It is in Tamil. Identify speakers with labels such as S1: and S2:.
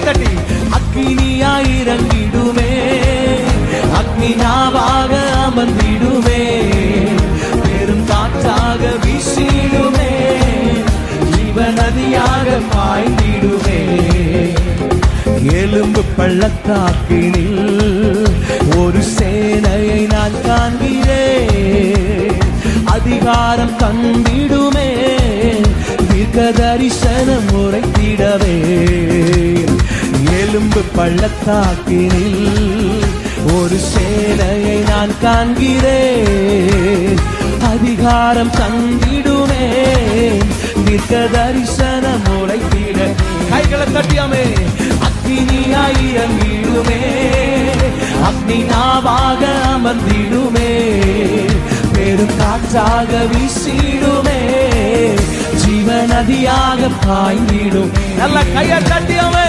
S1: தட்டி அக்கினியாய் இறங்கிடுமே, அக்னி நாவாக அமர்ந்திடுமே, பெரும் காற்றாக வீசிடுமே, ஜீவநதியாக பாய்ந்திடுமே. எலும்பு பள்ளத்தாக்கினில் ஒரு சேனையை நான் காண்கிறேன், அதிகாரம் தந்திடுமே, தீர்க்க தரிசனம் உரைத்திடவே. எலும்பு பள்ளத்தாக்கினில் ஒரு சேனையை நான் காண்கிறேன், அதிகாரம் தந்திடுமே, தீர்க்க தரிசனம் உரைத்திட. கைகளை தட்டியாமே. அக்னியாய் இறங்கிடுமே, அக்னி நாவாக அமர்ந்திடுமே, பெரும் காற்றாக வீசிடுமே, ஜீவநதியாக பாய்ந்திடும். நல்ல கையை தட்டியாமே.